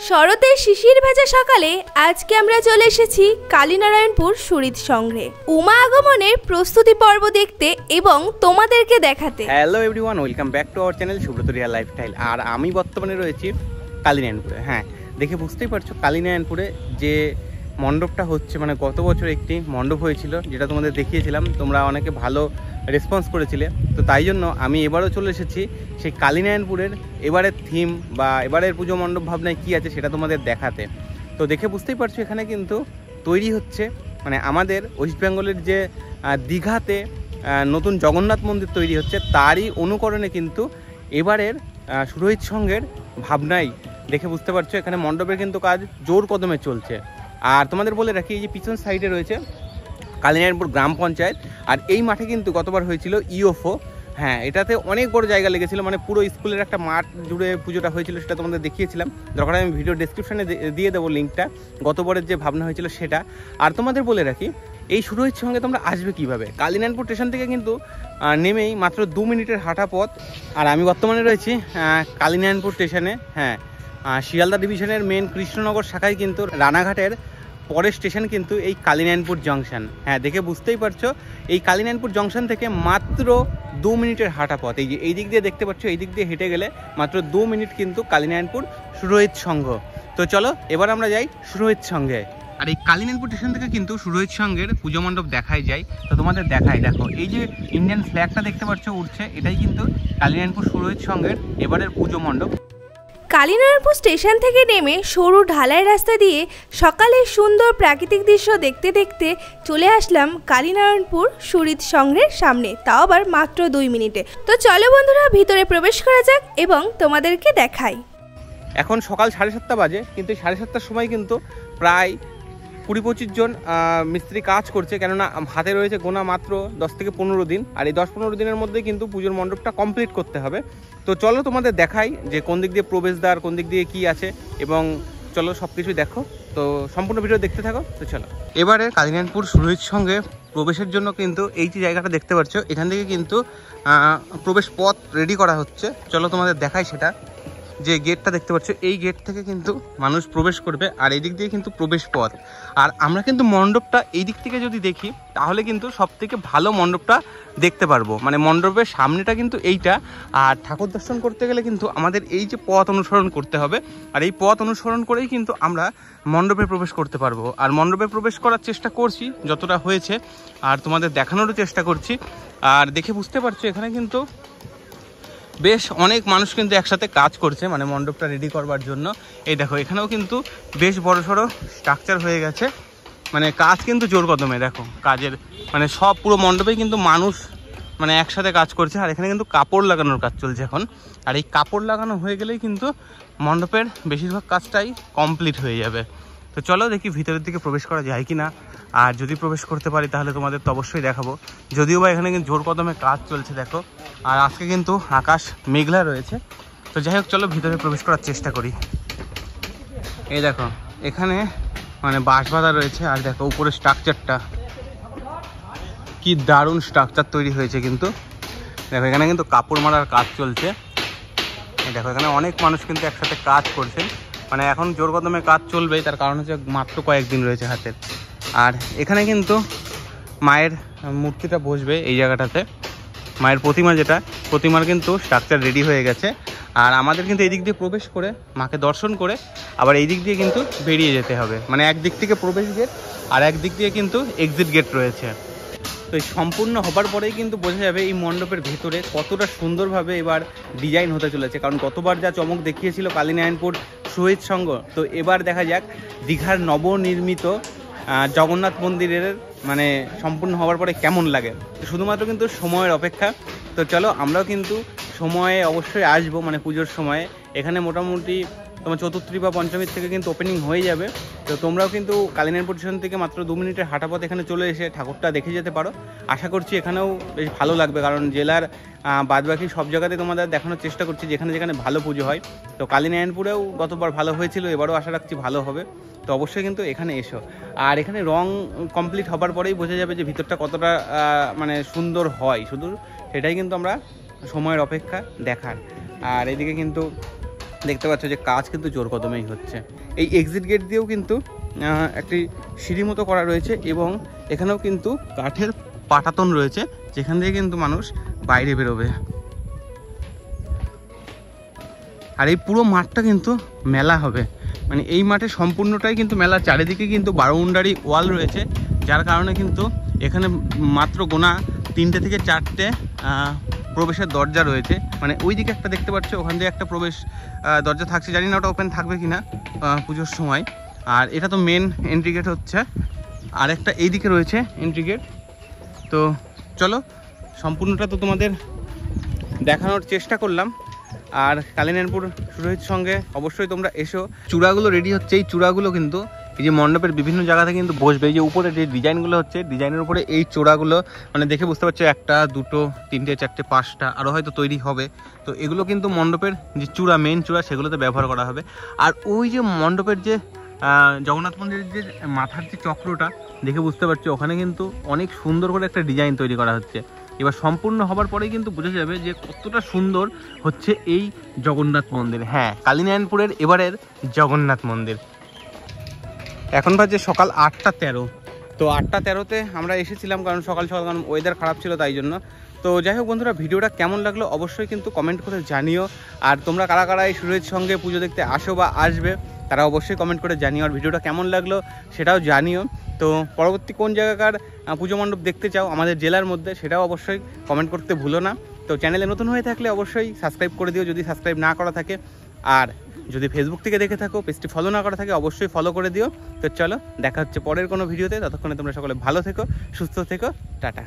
শরতের শিশির ভেজা সকালে আজকে আমরা চলে এসেছি কালীনারায়ণপুর সুরিত সংঘে উমা আগমনের প্রস্তুতি পর্ব দেখতে এবং তোমাদেরকে দেখাতে। Hello everyone, welcome back to our channel Subrata Riya lifestyle. আর আমি বর্তমানে রয়েছি কালীনারায়ণপুরে। হ্যাঁ, দেখে বুঝতেই পারছো কালীনারায়ণপুরে যে মণ্ডপটা হচ্ছে, মানে গত বছর একটি মণ্ডপ হয়েছিল যেটা তোমাদের দেখিয়েছিলাম, তোমরা অনেকে ভালো রেসপন্স করেছিলে। তো তাই জন্য আমি এবারও চলে এসেছি সেই কালীনারায়ণপুরের এবারের থিম বা এবারের পুজো মণ্ডপ ভাবনায় কী আছে সেটা তোমাদের দেখাতে। তো দেখে বুঝতেই পারছো এখানে কিন্তু তৈরি হচ্ছে, মানে আমাদের ওয়েস্ট বেঙ্গলের যে দীঘাতে নতুন জগন্নাথ মন্দির তৈরি হচ্ছে তারই অনুকরণে কিন্তু এবারের সুরহিত সংঘের ভাবনাই। দেখে বুঝতে পারছো এখানে মণ্ডপের কিন্তু কাজ জোর কদমে চলছে। আর তোমাদের বলে রাখি, এই যে পিছন সাইডে রয়েছে কালীনারায়ণপুর গ্রাম পঞ্চায়েত, আর এই মাঠে কিন্তু গতবার হয়েছিল ইউএফও। হ্যাঁ, এটাতে অনেক বড় জায়গা লেগেছিল, মানে পুরো স্কুলের একটা মাঠ জুড়ে পুজোটা হয়েছিল, সেটা তোমাদের দেখিয়েছিলাম। দরকার আমি ভিডিও ডেসক্রিপশানে দিয়ে দেবো লিঙ্কটা, গতবারের যে ভাবনা হয়েছিল সেটা। আর তোমাদের বলে রাখি, এই সুরহিত সংঘে তোমরা আসবে কীভাবে। কালীনারায়ণপুর স্টেশন থেকে কিন্তু নেমেই মাত্র 2 মিনিটের হাঁটা পথ। আর আমি বর্তমানে রয়েছি কালীনারায়ণপুর স্টেশনে। হ্যাঁ, শিয়ালদা ডিভিশনের মেন কৃষ্ণনগর শাখায় কিন্তু রানাঘাটের পরের স্টেশন কিন্তু এই কালীনারায়ণপুর জংশন। হ্যাঁ, দেখে বুঝতেই পারছো এই কালীনারায়ণপুর জংশন থেকে মাত্র 2 মিনিটের হাঁটা পথ। এই যে এই দিক দিয়ে দেখতে পাচ্ছ, এই দিক দিয়ে হেঁটে গেলে মাত্র 2 মিনিট কিন্তু কালীনারায়ণপুর সুরহিত সংঘ। তো চলো এবার আমরা যাই সুরহিত সংঘে। আর এই কালীনারায়ণপুর স্টেশন থেকে কিন্তু সুরহিত সংঘের পুজো মণ্ডপ দেখাই যায়। তো তোমাদের দেখাই, দেখো এই যে ইন্ডিয়ান ফ্ল্যাগটা দেখতে পাচ্ছ উঠছে, এটাই কিন্তু কালীনারায়ণপুর সুরহিত সংঘের এবারের পুজো মণ্ডপ। কালীনারায়ণপুর স্টেশন থেকে নেমে সরু ঢালাই রাস্তা দিয়ে সকালে সুন্দর প্রাকৃতিক দৃশ্য দেখতে দেখতে চলে আসলাম কালীনারায়ণপুর সুরিত সংঘের সামনে, তাও আবার মাত্র 2 মিনিটে। তো চলো বন্ধুরা ভিতরে প্রবেশ করা যাক এবং তোমাদেরকে দেখাই। এখন সকাল 7:30 বাজে, কিন্তু 7:30টার সময় কিন্তু প্রায় 20-25 জন মিস্ত্রি কাজ করছে, কেননা হাতে রয়েছে গোনা মাত্র 10 থেকে 15 দিন। আর এই 10-15 দিনের মধ্যে কিন্তু পুজোর মণ্ডপটা কমপ্লিট করতে হবে। তো চলো তোমাদের দেখাই যে কোন দিক দিয়ে প্রবেশদ্বার, কোন দিক দিয়ে কি আছে, এবং চলো সব কিছুই দেখো। তো সম্পূর্ণ ভিডিও দেখতে থাকো। তো চলো এবারে কালীনারায়ণপুর সুরহিত সংঘে প্রবেশের জন্য কিন্তু এই যে জায়গাটা দেখতে পাচ্ছ, এখান থেকে কিন্তু প্রবেশ পথ রেডি করা হচ্ছে। চলো তোমাদের দেখাই সেটা। যে গেটটা দেখতে পাচ্ছ, এই গেট থেকে কিন্তু মানুষ প্রবেশ করবে, আর এই দিক দিয়ে কিন্তু প্রবেশ পথ। আর আমরা কিন্তু মণ্ডপটা এই দিক থেকে যদি দেখি তাহলে কিন্তু সব থেকে ভালো মণ্ডপটা দেখতে পারবো, মানে মণ্ডপের সামনেটা কিন্তু এইটা। আর ঠাকুর দর্শন করতে গেলে কিন্তু আমাদের এই যে পথ অনুসরণ করতে হবে, আর এই পথ অনুসরণ করেই কিন্তু আমরা মণ্ডপে প্রবেশ করতে পারবো। আর মণ্ডপে প্রবেশ করার চেষ্টা করছি যতটা হয়েছে, আর তোমাদের দেখানোরও চেষ্টা করছি। আর দেখে বুঝতে পারছো এখানে কিন্তু বেশ অনেক মানুষ কিন্তু একসাথে কাজ করছে, মানে মণ্ডপটা রেডি করবার জন্য। এই দেখো এখানেও কিন্তু বেশ বড় সড়ো স্ট্রাকচার হয়ে গেছে, মানে কাজ কিন্তু জোর কদমে। দেখো কাজের মানে সব পুরো মণ্ডপেই কিন্তু মানুষ মানে একসাথে কাজ করছে। আর এখানে কিন্তু কাপড় লাগানোর কাজ চলছে এখন। আর এই কাপড় লাগানো হয়ে গেলেই কিন্তু মণ্ডপের বেশিরভাগ কাজটাই কমপ্লিট হয়ে যাবে। তো চলো দেখি ভিতরের দিকে প্রবেশ করা যায় কি না। আর যদি প্রবেশ করতে পারি তাহলে তোমাদের তো অবশ্যই দেখাবো, যদিও বা এখানে কিন্তু জোর কদমে কাজ চলছে দেখো। আর আজকে কিন্তু আকাশ মেঘলা রয়েছে। তো যাই হোক, চলো ভিতরে প্রবেশ করার চেষ্টা করি। এই দেখো এখানে মানে বাঁশ বাঁধা রয়েছে, আর দেখো উপরে স্ট্রাকচারটা কি দারুণ স্ট্রাকচার তৈরি হয়েছে। কিন্তু দেখো এখানে কিন্তু কাপড় মারার কাজ চলছে। এই দেখো এখানে অনেক মানুষ কিন্তু একসাথে কাজ করছেন, মানে এখন জোর কদমে কাজ চলবেই, তার কারণ হচ্ছে মাত্র কয়েকদিন রয়েছে হাতের। আর এখানে কিন্তু মায়ের মূর্তিটা বসবে এই জায়গাটাতে, মায়ের প্রতিমা, যেটা প্রতিমার কিন্তু স্ট্রাকচার রেডি হয়ে গেছে। আর আমাদের কিন্তু এই দিক দিয়ে প্রবেশ করে মাকে দর্শন করে আবার এই দিক দিয়ে কিন্তু বেরিয়ে যেতে হবে, মানে একদিক থেকে প্রবেশ গেট আর একদিক দিয়ে কিন্তু এক্সিট গেট রয়েছে। তো এই সম্পূর্ণ হবার পরেই কিন্তু বোঝা যাবে এই মণ্ডপের ভিতরে কতটা সুন্দরভাবে এবার ডিজাইন হতে চলেছে। কারণ গতবার যা চমক দেখিয়েছিল কালীনারায়ণপুর সুরহিত সংঘ, তো এবার দেখা যাক দীঘার নবনির্মিত জগন্নাথ মন্দিরের মানে সম্পূর্ণ হওয়ার পরে কেমন লাগে। তো শুধুমাত্র কিন্তু সময়ের অপেক্ষা। তো চলো আমরাও কিন্তু সময়ে অবশ্যই আসবো, মানে পুজোর সময়ে। এখানে মোটামুটি তোমার চতুর্থী বা পঞ্চমীর থেকে কিন্তু ওপেনিং হয়ে যাবে। তো তোমরাও কিন্তু কালীনারায়ণপুর স্টেশন থেকে মাত্র 2 মিনিটের হাঁটা পথ এখানে চলে এসে ঠাকুরটা দেখে যেতে পারো। আশা করছি এখানেও বেশ ভালো লাগবে, কারণ জেলার বাদবাকি সব জায়গাতে তোমাদের দেখানোর চেষ্টা করছি যেখানে যেখানে ভালো পুজো হয়। তো কালীনারায়ণপুরেও গতবার ভালো হয়েছিল, এবারও আশা রাখছি ভালো হবে। তো অবশ্যই কিন্তু এখানে এসো। আর এখানে রং কমপ্লিট হবার পরেই বোঝা যাবে যে ভিতরটা কতটা মানে সুন্দর হয়, শুধু সেটাই কিন্তু আমরা সময়ের অপেক্ষা দেখার। আর এদিকে কিন্তু দেখতে পাচ্ছ যে কাজ কিন্তু জোর কদমেই হচ্ছে। এই এক্সিট গেট দিয়েও কিন্তু একটি সিঁড়ি মতো করা রয়েছে এবং এখানেও কিন্তু কাঠের পাটাতন রয়েছে, যেখান থেকে কিন্তু মানুষ বাইরে বেরোবে। আর এই পুরো মাঠটা কিন্তু মেলা হবে, মানে এই মাঠে সম্পূর্ণটাই কিন্তু মেলা। চারিদিকে কিন্তু বারোউন্ডারি ওয়াল রয়েছে, যার কারণে কিন্তু এখানে মাত্র গোনা 3টে থেকে 4টে প্রবেশের দরজা রয়েছে। মানে ওই দিকে একটা দেখতে পাচ্ছ, ওখান দিয়ে একটা প্রবেশ দরজা থাকছে, জানি না ওটা ওপেন থাকবে কিনা পুজোর সময়। আর এটা তো মেন এন্ট্রি গেট হচ্ছে, আর একটা এই দিকে রয়েছে এন্ট্রি গেট। তো চলো সম্পূর্ণটা তো তোমাদের দেখানোর চেষ্টা করলাম। আর কালীনারায়ণপুর সুরহিতের সঙ্গে অবশ্যই তোমরা এসো। চূড়াগুলো রেডি হচ্ছে, এই চূড়াগুলো কিন্তু এই যে মণ্ডপের বিভিন্ন জায়গাতে কিন্তু বসবে। এই যে উপরে যে ডিজাইনগুলো হচ্ছে, ডিজাইনের উপরে এই চূড়াগুলো মানে দেখে বুঝতে পারছো 1, 2, 3, 4, 5টা আরও হয়তো তৈরি হবে। তো এগুলো কিন্তু মণ্ডপের যে চূড়া, মেন চূড়া, সেগুলোতে ব্যবহার করা হবে। আর ওই যে মণ্ডপের যে জগন্নাথ মন্দিরের যে মাথার যে চক্রটা দেখে বুঝতে পারছো, ওখানে কিন্তু অনেক সুন্দর করে একটা ডিজাইন তৈরি করা হচ্ছে। এবার সম্পূর্ণ হবার পরেই কিন্তু বোঝা যাবে যে কতটা সুন্দর হচ্ছে এই জগন্নাথ মন্দির। হ্যাঁ, কালীনারায়ণপুরের এবারের জগন্নাথ মন্দির। এখন বাজে সকাল 8টা 13। তো 8টা 13-তে আমরা এসেছিলাম, কারণ সকাল কারণ ওয়েদার খারাপ ছিল তাই জন্য। তো যাই হোক বন্ধুরা, ভিডিওটা কেমন লাগলো অবশ্যই কিন্তু কমেন্ট করে জানিও। আর তোমরা কারা কারা এই সুরহিতের সঙ্গে পুজো দেখতে আসো বা আসবে, তারা অবশ্যই কমেন্ট করে জানিও। আর ভিডিওটা কেমন লাগলো সেটাও জানিও। তো পরবর্তী কোন জায়গাকার পুজো মণ্ডপ দেখতে চাও আমাদের জেলার মধ্যে, সেটাও অবশ্যই কমেন্ট করতে ভুলো না। তো চ্যানেলে নতুন হয়ে থাকলে অবশ্যই সাবস্ক্রাইব করে দিও যদি সাবস্ক্রাইব না করা থাকে। আর যদি ফেসবুক থেকে দেখে থাকো, পেজটি ফলো না করা থাকে, অবশ্যই ফলো করে দিও। তো চলো দেখা হচ্ছে পরের কোনো ভিডিওতে। ততক্ষণে তোমরা সকলে ভালো থেকো, সুস্থ থেকো, টাটা।